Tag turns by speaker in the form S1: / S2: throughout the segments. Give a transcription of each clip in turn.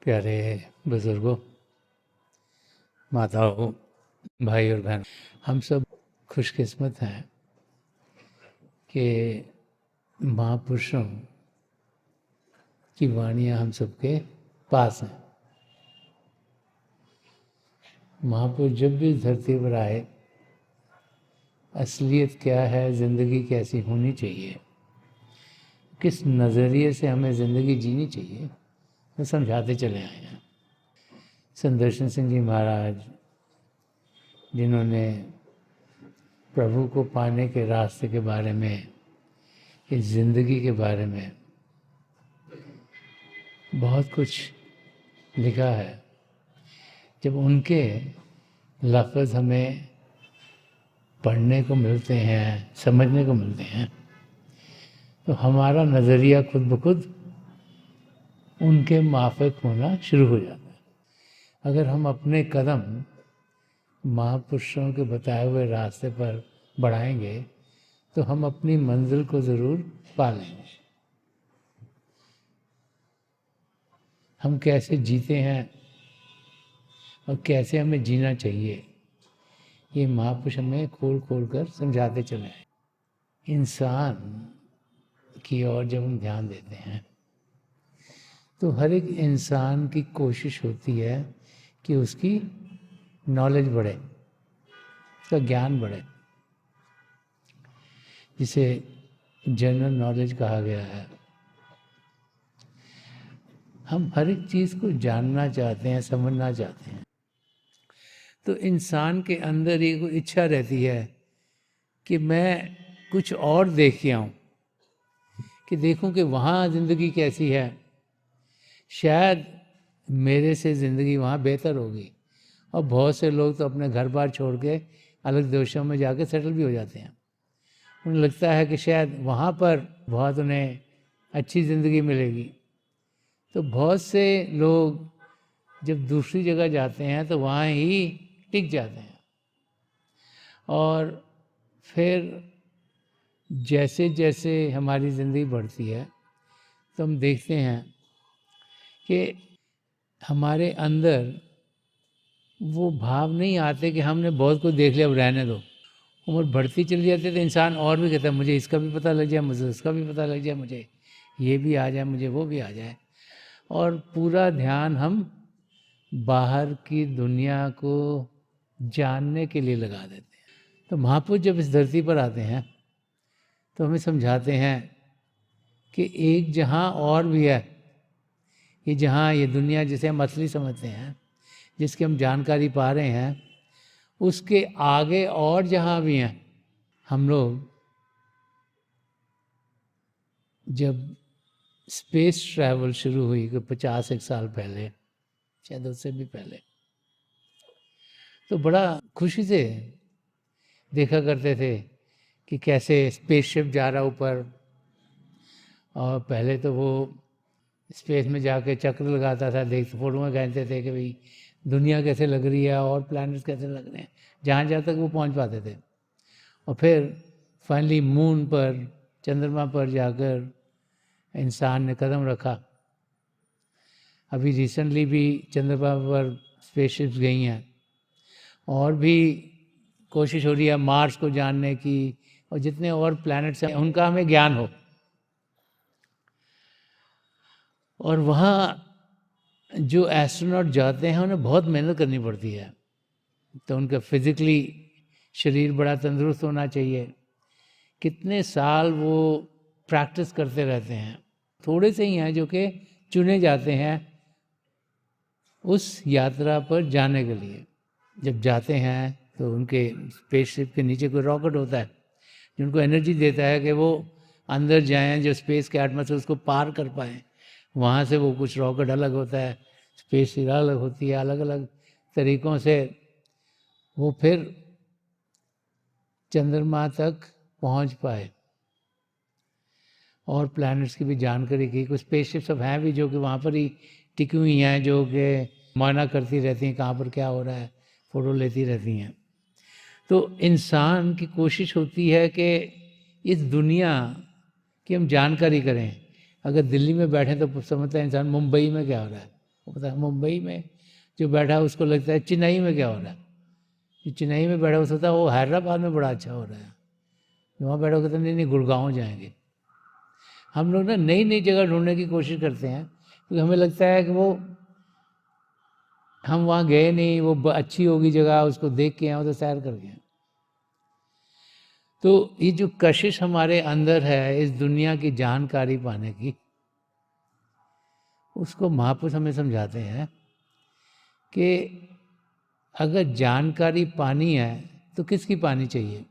S1: प्यारे बुज़ुर्गों, माताओं, भाई और बहन, हम सब खुशकिस्मत हैं कि महापुरुषों की वाणियाँ हम सबके पास हैं। महापुरुष जब भी धरती पर आए, असलियत क्या है, ज़िंदगी कैसी होनी चाहिए, किस नज़रिए से हमें ज़िंदगी जीनी चाहिए, वो समझाते चले आए हैं। संदर्शन सिंह जी महाराज, जिन्होंने प्रभु को पाने के रास्ते के बारे में, इस ज़िंदगी के बारे में बहुत कुछ लिखा है, जब उनके लफ्ज़ हमें पढ़ने को मिलते हैं, समझने को मिलते हैं, तो हमारा नज़रिया खुद ब खुद उनके माफ़िक होना शुरू हो जाता है। अगर हम अपने कदम महापुरुषों के बताए हुए रास्ते पर बढ़ाएंगे तो हम अपनी मंजिल को ज़रूर पा लेंगे। हम कैसे जीते हैं और कैसे हमें जीना चाहिए, ये महापुरुष हमें खोल खोल कर समझाते चले हैं। इंसान की ओर जब हम ध्यान देते हैं तो हर एक इंसान की कोशिश होती है कि उसकी नॉलेज बढ़े, उसका ज्ञान बढ़े, जिसे जनरल नॉलेज कहा गया है। हम हर एक चीज़ को जानना चाहते हैं, समझना चाहते हैं, तो इंसान के अंदर एक इच्छा रहती है कि मैं कुछ और देख के आऊँ, कि देखूं कि वहाँ ज़िंदगी कैसी है, शायद मेरे से ज़िंदगी वहाँ बेहतर होगी। और बहुत से लोग तो अपने घर बार छोड़ के अलग देशों में जाके सेटल भी हो जाते हैं। उन्हें लगता है कि शायद वहाँ पर बहुत उन्हें अच्छी ज़िंदगी मिलेगी। तो बहुत से लोग जब दूसरी जगह जाते हैं तो वहाँ ही टिक जाते हैं, और फिर जैसे जैसे हमारी ज़िंदगी बढ़ती है तो हम देखते हैं कि हमारे अंदर वो भाव नहीं आते कि हमने बहुत कुछ देख लिया, अब रहने दो। उम्र बढ़ती चली जाती है तो इंसान और भी कहता है मुझे इसका भी पता लग जाए, मुझे उसका भी पता लग जाए, मुझे ये भी आ जाए, मुझे वो भी आ जाए, और पूरा ध्यान हम बाहर की दुनिया को जानने के लिए लगा देते हैं। तो महापुरुष जब इस धरती पर आते हैं तो हमें समझाते हैं कि एक जहाँ और भी है, ये जहाँ ये दुनिया जिसे हम असली समझते हैं, जिसकी हम जानकारी पा रहे हैं, उसके आगे और जहाँ भी हैं। हम लोग जब स्पेस ट्रैवल शुरू हुई कोई 50 साल पहले, शायद उससे भी पहले, तो बड़ा खुशी से देखा करते थे कि कैसे स्पेसशिप जा रहा ऊपर। और पहले तो वो स्पेस में जाके चक्र लगाता था, देख फोटो में कहते थे कि भाई दुनिया कैसे लग रही है और प्लैनेट्स कैसे लग रहे हैं, जहाँ जहाँ तक वो पहुँच पाते थे। और फिर फाइनली मून पर, चंद्रमा पर जाकर इंसान ने कदम रखा। अभी रिसेंटली भी चंद्रमा पर स्पेसशिप्स गई हैं, और भी कोशिश हो रही है मार्स को जानने की, और जितने और प्लैनेट्स हैं उनका हमें ज्ञान हो। और वहाँ जो एस्ट्रोनॉट जाते हैं उन्हें बहुत मेहनत करनी पड़ती है, तो उनका फिज़िकली शरीर बड़ा तंदुरुस्त होना चाहिए। कितने साल वो प्रैक्टिस करते रहते हैं। थोड़े से ही हैं जो कि चुने जाते हैं उस यात्रा पर जाने के लिए। जब जाते हैं तो उनके स्पेसशिप के नीचे कोई रॉकेट होता है जो उनको एनर्जी देता है कि वो अंदर जाएं, जो स्पेस के एटमॉस्फेयर उसको पार कर पाएँ। वहाँ से वो कुछ रॉकेट अलग होता है, स्पेस अलग होती है, अलग अलग तरीक़ों से वो फिर चंद्रमा तक पहुँच पाए। और प्लैनेट्स की भी जानकारी की, कुछ स्पेसशिप सब हैं भी जो कि वहाँ पर ही टिकी हुई हैं, जो कि मायना करती रहती हैं कहाँ पर क्या हो रहा है, फ़ोटो लेती रहती हैं। तो इंसान की कोशिश होती है कि इस दुनिया की हम जानकारी करें। अगर दिल्ली में बैठे तो समझता है इंसान मुंबई में क्या हो रहा है, वो पता है मुंबई में जो बैठा है उसको लगता है चेन्नई में क्या हो रहा है, जो चेन्नई में बैठा हो सोचता है वो हैदराबाद में बड़ा अच्छा हो रहा है, वहाँ बैठा हो कहते नहीं नहीं गुड़गांव जाएंगे। हम लोग ना नई नई जगह ढूंढने की कोशिश करते हैं क्योंकि हमें लगता है कि वो हम वहाँ गए नहीं, वो अच्छी होगी जगह, उसको देख के आए तो सैर कर गए। तो ये जो कशिश हमारे अंदर है इस दुनिया की जानकारी पाने की, उसको महापुरुष हमें समझाते हैं कि अगर जानकारी पानी है तो किसकी पानी चाहिए।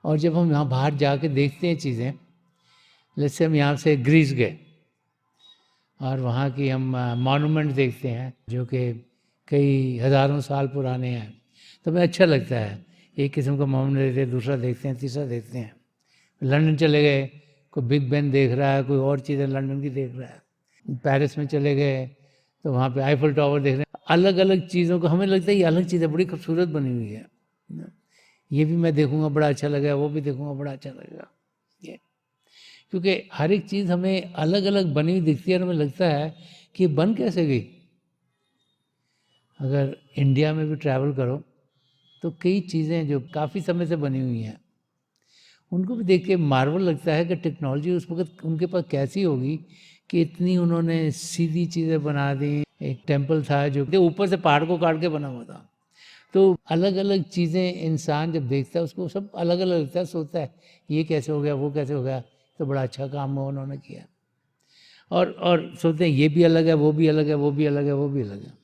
S1: और जब हम यहाँ बाहर जाके देखते हैं चीज़ें, जैसे हम यहाँ से ग्रीस गए और वहाँ की हम मॉन्यूमेंट देखते हैं जो कि कई हज़ारों साल पुराने हैं, तो हमें अच्छा लगता है। एक किस्म का मॉन्यूमेंट देखते हैं, दूसरा देखते हैं, तीसरा देखते हैं। लंदन चले गए, कोई बिग बेन देख रहा है, कोई और चीज़ें लंदन की देख रहा है। पेरिस में चले गए तो वहाँ पे आईफल टावर देख रहे हैं। अलग अलग चीज़ों को हमें लगता है ये अलग चीज़ है, बड़ी खूबसूरत बनी हुई है, ये भी मैं देखूंगा बड़ा अच्छा लगेगा, वो भी देखूंगा बड़ा अच्छा लगेगा। ये क्योंकि हर एक चीज़ हमें अलग अलग बनी हुई दिखती है और हमें लगता है कि बन कैसे गई। अगर इंडिया में भी ट्रैवल करो तो कई चीज़ें जो काफ़ी समय से बनी हुई हैं उनको भी देख के मार्वल लगता है कि टेक्नोलॉजी उस वक्त उनके पास कैसी होगी कि इतनी उन्होंने सीधी चीज़ें बना दी। एक टेम्पल था जो ऊपर से पहाड़ को काट के बना हुआ था। तो अलग अलग चीज़ें इंसान जब देखता है उसको सब अलग अलग लगता है, सोचता है ये कैसे हो गया, वो कैसे हो गया, तो बड़ा अच्छा काम उन्होंने किया। और सोचते हैं ये भी अलग है, वो भी अलग है, वो भी अलग है, वो भी अलग है।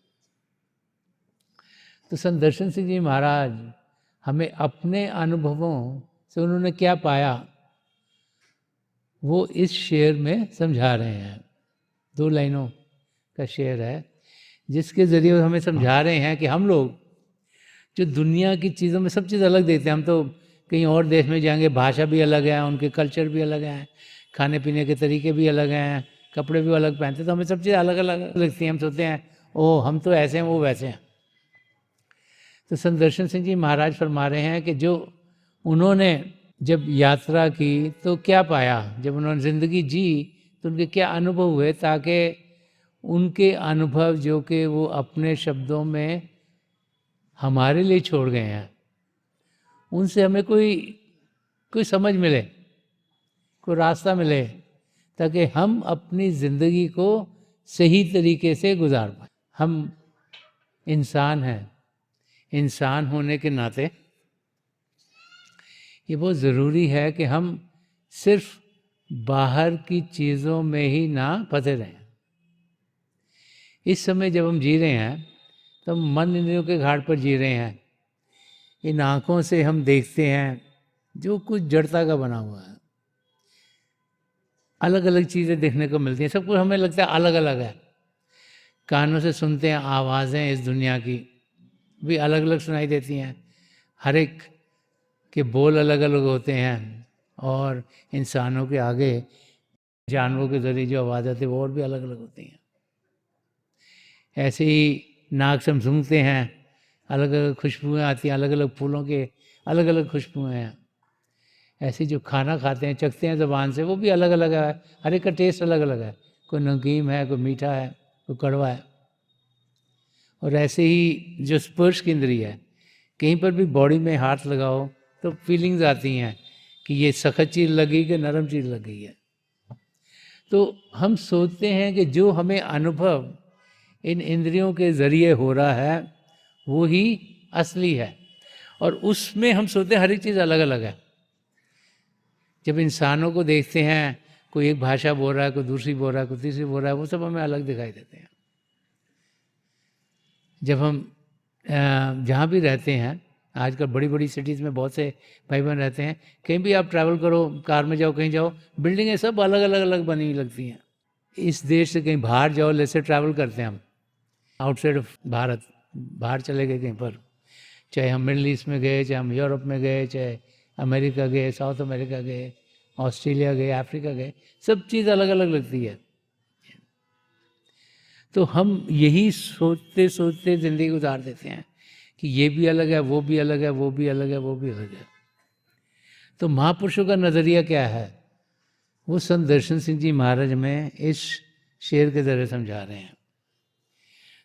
S1: तो संत दर्शन सिंह जी महाराज हमें अपने अनुभवों से उन्होंने क्या पाया वो इस शेर में समझा रहे हैं। 2 लाइनों का शेर है जिसके ज़रिए हमें समझा रहे हैं कि हम लोग जो दुनिया की चीज़ों में सब चीज़ अलग देखते हैं। हम तो कहीं और देश में जाएंगे, भाषा भी अलग है, उनके कल्चर भी अलग हैं, खाने पीने के तरीके भी अलग हैं, कपड़े भी अलग पहनते हैं, तो हमें सब चीज़ अलग अलग लगती हैं। हम सोचते हैं ओह हम तो ऐसे हैं, वो वैसे हैं। तो संत दर्शन सिंह जी महाराज फरमा रहे हैं कि जो उन्होंने जब यात्रा की तो क्या पाया, जब उन्होंने ज़िंदगी जी तो उनके क्या अनुभव हुए, ताकि उनके अनुभव जो कि वो अपने शब्दों में हमारे लिए छोड़ गए हैं उनसे हमें कोई समझ मिले, कोई रास्ता मिले, ताकि हम अपनी ज़िंदगी को सही तरीके से गुजार पाए। हम इंसान हैं, इंसान होने के नाते ये बहुत ज़रूरी है कि हम सिर्फ बाहर की चीज़ों में ही ना फंसे रहें। इस समय जब हम जी रहे हैं तो हम मन इंद्रियों के घाट पर जी रहे हैं। इन आँखों से हम देखते हैं जो कुछ जड़ता का बना हुआ है, अलग अलग चीज़ें देखने को मिलती हैं, सब कुछ हमें लगता है अलग अलग है। कानों से सुनते हैं आवाज़ें इस दुनिया की भी अलग अलग सुनाई देती हैं, हर एक के बोल अलग अलग होते हैं, और इंसानों के आगे जानवरों के ज़रिए जो आवाज़ आती है वो और भी अलग अलग होती हैं। ऐसे ही नाक से हम सूंघते हैं, अलग अलग खुशबुएँ आती हैं, अलग अलग फूलों के अलग अलग खुशबुएँ हैं। ऐसे जो खाना खाते हैं, चखते हैं ज़बान से, वो भी अलग अलग है, हर एक का टेस्ट अलग अलग है, कोई नमकीन है, कोई मीठा है, कोई कड़वा है। और ऐसे ही जो स्पर्श की इंद्रिय है, कहीं पर भी बॉडी में हाथ लगाओ तो फीलिंग्स आती हैं कि ये सख्त चीज़ लगी कि नरम चीज़ लग गई है। तो हम सोचते हैं कि जो हमें अनुभव इन इंद्रियों के ज़रिए हो रहा है वो ही असली है, और उसमें हम सोचते हैं हर एक चीज़ अलग अलग है। जब इंसानों को देखते हैं, कोई एक भाषा बोल रहा है, कोई दूसरी बोल रहा है, कोई तीसरी बोल रहा है, वो सब हमें अलग दिखाई देते हैं। जब हम जहाँ भी रहते हैं, आजकल बड़ी बड़ी सिटीज़ में बहुत से भाई बहन रहते हैं, कहीं भी आप ट्रैवल करो, कार में जाओ, कहीं जाओ, बिल्डिंगें सब अलग अलग अलग बनी हुई लगती हैं। इस देश से कहीं बाहर जाओ, जैसे ट्रैवल करते हैं हम आउटसाइड ऑफ भारत, बाहर चले गए कहीं पर, चाहे हम मिडल ईस्ट में गए, चाहे हम यूरोप में गए, चाहे अमेरिका गए, साउथ अमेरिका गए, ऑस्ट्रेलिया गए, अफ्रीका गए, सब चीज़ अलग अलग लगती है। तो हम यही सोचते सोचते ज़िंदगी गुजार देते हैं कि ये भी अलग है, वो भी अलग है, वो भी अलग है, वो भी अलग है। तो महापुरुषों का नज़रिया क्या है, वो संत दर्शन सिंह जी महाराज में इस शेर के ज़रिए समझा रहे हैं।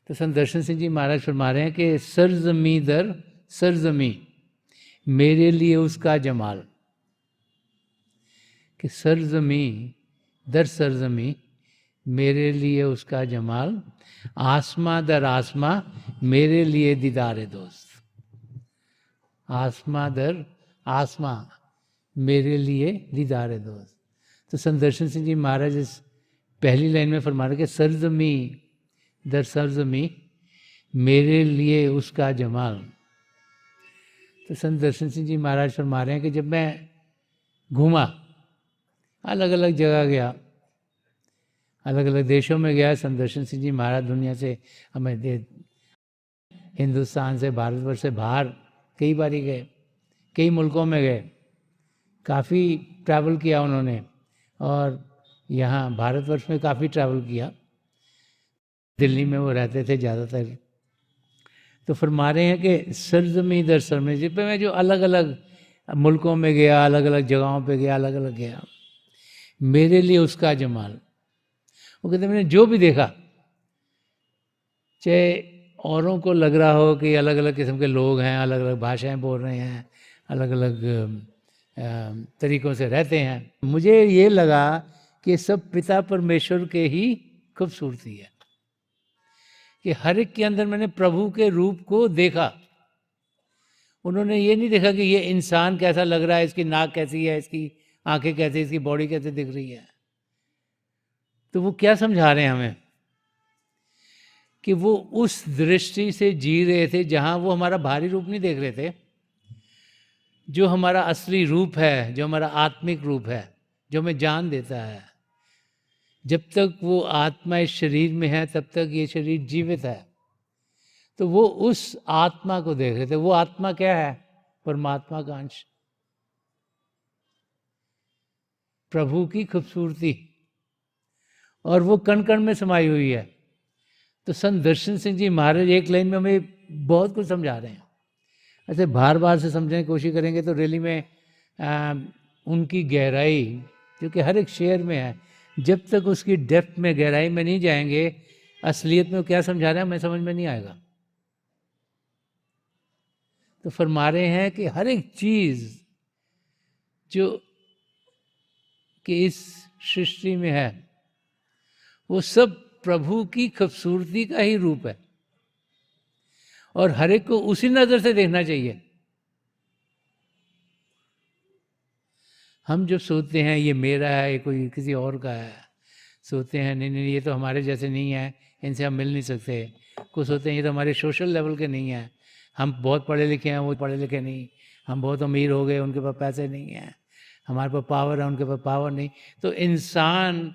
S1: तो संत दर्शन सिंह जी महाराज फरमा रहे हैं कि सरजमी दर सरजमी मेरे लिए उसका जमाल, कि सरजमी दर सरजमी मेरे लिए उसका जमाल, आसमां दर आसमां मेरे लिए दीदार दोस्त। आसमां दर आसमां मेरे लिए दीदार दोस्त। तो संत दर्शन सिंह जी महाराज इस पहली लाइन में फरमा रहे कि सरजमी दर सरजमी मेरे लिए उसका जमाल। तो संत दर्शन सिंह जी महाराज फरमा रहे हैं कि जब मैं घूमा, अलग अलग जगह गया, अलग अलग देशों में गया, संत दर्शन सिंह जी महाराज दुनिया से हमें हिंदुस्तान से, भारतवर्ष से बाहर कई बार गए, कई मुल्कों में गए, काफ़ी ट्रैवल किया उन्होंने, और यहाँ भारतवर्ष में काफ़ी ट्रैवल किया। दिल्ली में वो रहते थे ज़्यादातर। तो फरमा रहे हैं कि सरजमी दर सरजमी, जिस पे मैं जो अलग अलग मुल्कों में गया, अलग अलग जगहों पे गया, अलग अलग गया, मेरे लिए उसका जमाल। वो कहते मैंने जो भी देखा, चाहे औरों को लग रहा हो कि अलग अलग किस्म के लोग हैं, अलग अलग भाषाएं बोल रहे हैं, अलग अलग तरीक़ों से रहते हैं, मुझे ये लगा कि सब पिता परमेश्वर के ही खूबसूरती है, कि हर एक के अंदर मैंने प्रभु के रूप को देखा। उन्होंने ये नहीं देखा कि ये इंसान कैसा लग रहा है, इसकी नाक कैसी है, इसकी आंखें कैसी, इसकी बॉडी कैसे दिख रही है। तो वो क्या समझा रहे हैं हमें, कि वो उस दृष्टि से जी रहे थे जहाँ वो हमारा बाहरी रूप नहीं देख रहे थे, जो हमारा असली रूप है, जो हमारा आत्मिक रूप है, जो हमें जान देता है। जब तक वो आत्मा इस शरीर में है तब तक ये शरीर जीवित है। तो वो उस आत्मा को देख रहे थे। वो आत्मा क्या है? परमात्मा का अंश, प्रभु की खूबसूरती, और वो कण कण में समाई हुई है। तो संत दर्शन सिंह जी महाराज एक लाइन में हमें बहुत कुछ समझा रहे हैं। ऐसे बार बार से समझने की कोशिश करेंगे तो रैली में उनकी गहराई, क्योंकि हर एक शेर में है, जब तक उसकी डेप्थ में, गहराई में नहीं जाएंगे, असलियत में वो क्या समझा रहे हैं हमें समझ में नहीं आएगा। तो फरमा रहे हैं कि हर एक चीज़ जो कि इस सृष्टि में है वो सब प्रभु की खूबसूरती का ही रूप है, और हर एक को उसी नज़र से देखना चाहिए। हम जब सोचते हैं ये मेरा है, ये कोई किसी और का है, सोचते हैं नहीं नहीं ये तो हमारे जैसे नहीं है, इनसे हम मिल नहीं सकते। कुछ सोचते हैं ये तो हमारे सोशल लेवल के नहीं है, हम बहुत पढ़े लिखे हैं, वो पढ़े लिखे नहीं, हम बहुत अमीर हो गए, उनके पास पैसे नहीं हैं, हमारे पास पावर है, उनके पास पावर नहीं। तो इंसान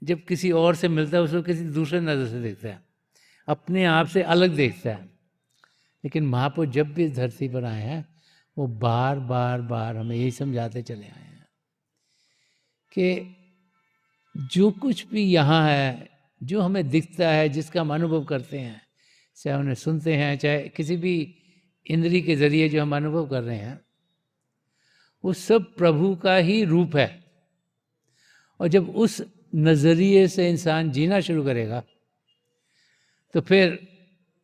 S1: जब किसी और से मिलता है उसको किसी दूसरे नज़र से देखता है, अपने आप से अलग देखता है। लेकिन महापुरुष जब भी इस धरती पर आए हैं वो बार बार बार हमें यही समझाते चले आए हैं कि जो कुछ भी यहाँ है, जो हमें दिखता है, जिसका हम अनुभव करते हैं, चाहे उन्हें सुनते हैं, चाहे किसी भी इंद्री के जरिए जो हम अनुभव कर रहे हैं, वो सब प्रभु का ही रूप है। और जब उस नज़रिए से इंसान जीना शुरू करेगा तो फिर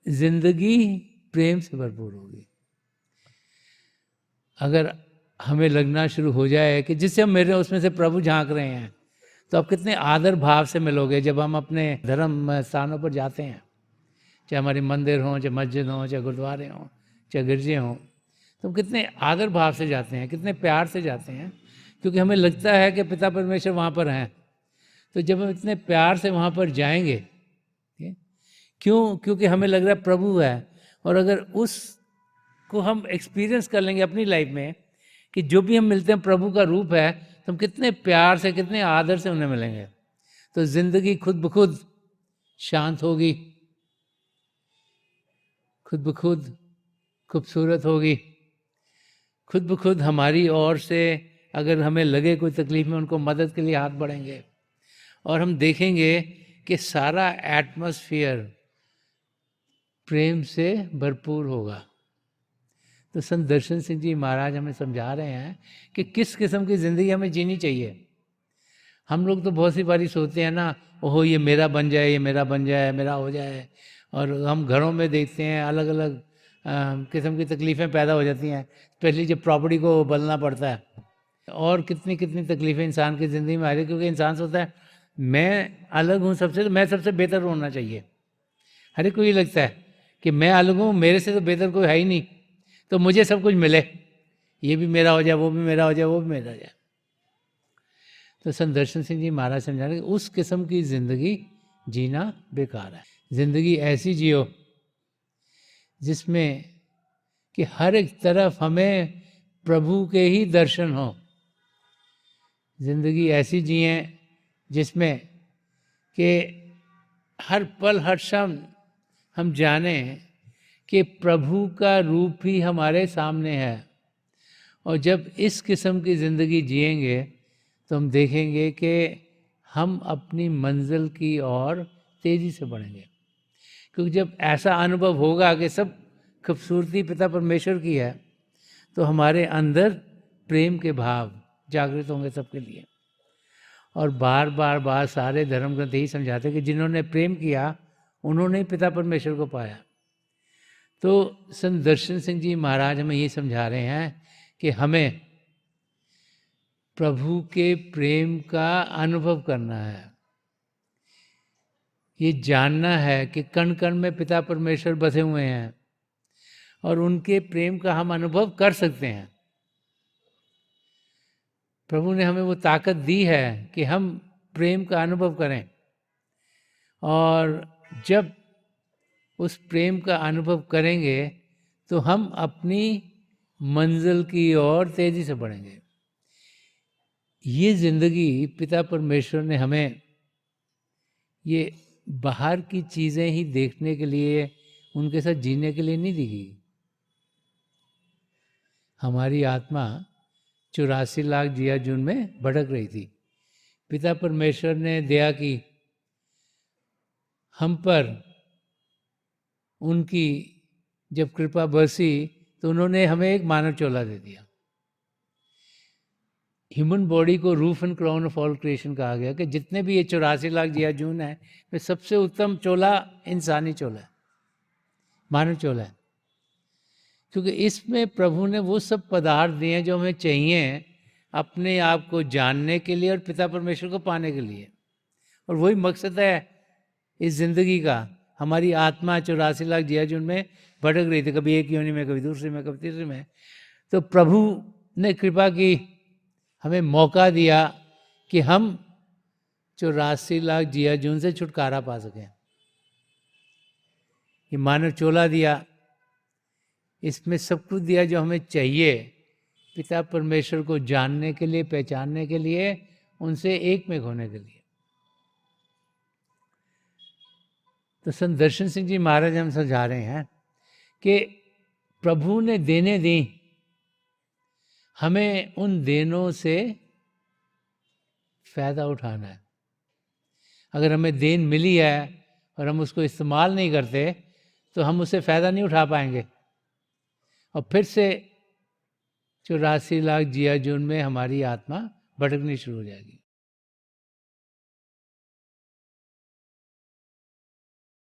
S1: जिंदगी प्रेम से भरपूर होगी। अगर हमें लगना शुरू हो जाए कि जिससे हम मेरे उसमें से प्रभु झांक रहे हैं, तो आप कितने आदर भाव से मिलोगे जब हम अपने धर्म स्थानों पर जाते हैं, चाहे हमारे मंदिर हों, चाहे मस्जिद हों, चाहे गुरुद्वारे हों, चाहे गिरजे हों, तो हम कितने आदर भाव से जाते हैं, कितने प्यार से जाते हैं, क्योंकि हमें लगता है कि पिता परमेश्वर वहाँ पर हैं। तो जब हम इतने प्यार से वहाँ पर जाएंगे, क्यों? क्योंकि हमें लग रहा है प्रभु है। और अगर उसको हम एक्सपीरियंस कर लेंगे अपनी लाइफ में कि जो भी हम मिलते हैं प्रभु का रूप है, तो हम कितने प्यार से, कितने आदर से उन्हें मिलेंगे, तो जिंदगी खुद ब खुद शांत होगी, खुद ब खुद खूबसूरत होगी, खुद ब खुद हमारी ओर से अगर हमें लगे कोई तकलीफ में उनको मदद के लिए हाथ बढ़ेंगे, और हम देखेंगे कि सारा एटमॉस्फेयर प्रेम से भरपूर होगा। तो संत दर्शन सिंह जी महाराज हमें समझा रहे हैं कि किस किस्म की ज़िंदगी हमें जीनी चाहिए। हम लोग तो बहुत सी बारी सोचते हैं ना, ओहो ये मेरा बन जाए, ये मेरा बन जाए, मेरा हो जाए। और हम घरों में देखते हैं अलग अलग किस्म की तकलीफ़ें पैदा हो जाती हैं, स्पेशली जब प्रॉपर्टी को बदलना पड़ता है। और कितनी कितनी तकलीफ़ें इंसान की ज़िंदगी में आ रही है, क्योंकि इंसान सोचता है मैं अलग हूँ सबसे, तो मैं सबसे बेहतर होना चाहिए। हर एक को ये लगता है कि मैं अलग हूँ, मेरे से तो बेहतर कोई है ही नहीं, तो मुझे सब कुछ मिले, ये भी मेरा हो जाए, वो भी मेरा हो जाए, वो भी मेरा हो जाए। तो संत दर्शन सिंह जी महाराज समझा रहे उस किस्म की ज़िंदगी जीना बेकार है। ज़िंदगी ऐसी जियो जिसमें कि हर एक तरफ हमें प्रभु के ही दर्शन हो। ज़िंदगी ऐसी जिए जिसमें कि हर पल हर क्षण हम जाने कि प्रभु का रूप ही हमारे सामने है। और जब इस किस्म की ज़िंदगी जिएंगे तो हम देखेंगे कि हम अपनी मंजिल की ओर तेज़ी से बढ़ेंगे। क्योंकि जब ऐसा अनुभव होगा कि सब खूबसूरती पिता परमेश्वर की है, तो हमारे अंदर प्रेम के भाव जागृत होंगे सबके लिए। और बार बार बार सारे धर्म ग्रंथ यही समझाते कि जिन्होंने प्रेम किया उन्होंने ही पिता परमेश्वर को पाया। तो संत दर्शन सिंह जी महाराज हमें ये समझा रहे हैं कि हमें प्रभु के प्रेम का अनुभव करना है। ये जानना है कि कण कण में पिता परमेश्वर बसे हुए हैं और उनके प्रेम का हम अनुभव कर सकते हैं। प्रभु ने हमें वो ताकत दी है कि हम प्रेम का अनुभव करें, और जब उस प्रेम का अनुभव करेंगे तो हम अपनी मंजिल की ओर तेजी से बढ़ेंगे। ये ज़िंदगी पिता परमेश्वर ने हमें ये बाहर की चीज़ें ही देखने के लिए, उनके साथ जीने के लिए नहीं दी गई। हमारी आत्मा 84 लाख जिया जून में भटक रही थी। पिता परमेश्वर ने दया की हम पर, उनकी जब कृपा बरसी तो उन्होंने हमें एक मानव चोला दे दिया। ह्यूमन बॉडी को roof and crown of all creation कहा गया कि जितने भी ये 84 लाख जिया जून है, वे सबसे उत्तम चोला इंसानी चोला है, मानव चोला है। क्योंकि इसमें प्रभु ने वो सब पदार्थ दिए जो हमें चाहिए अपने आप को जानने के लिए और पिता परमेश्वर को पाने के लिए। और वही मकसद है इस ज़िंदगी का। हमारी आत्मा 84 लाख जिया जून में भटक रही थी, कभी एक योनि में, कभी दूसरे में, कभी तीसरे में। तो प्रभु ने कृपा की, हमें मौका दिया कि हम 84 लाख जिया जून से छुटकारा पा सकें। ये मानव चोला दिया, इसमें सब कुछ दिया जो हमें चाहिए पिता परमेश्वर को जानने के लिए, पहचानने के लिए, उनसे एक में होने के लिए। तो संत दर्शन सिंह जी महाराज हम समझा रहे हैं कि प्रभु ने देने दी, हमें उन देनों से फायदा उठाना है। अगर हमें देन मिली है और हम उसको इस्तेमाल नहीं करते तो हम उससे फ़ायदा नहीं उठा पाएंगे, और फिर से 84 लाख जिया जून में हमारी आत्मा भटकनी शुरू हो जाएगी।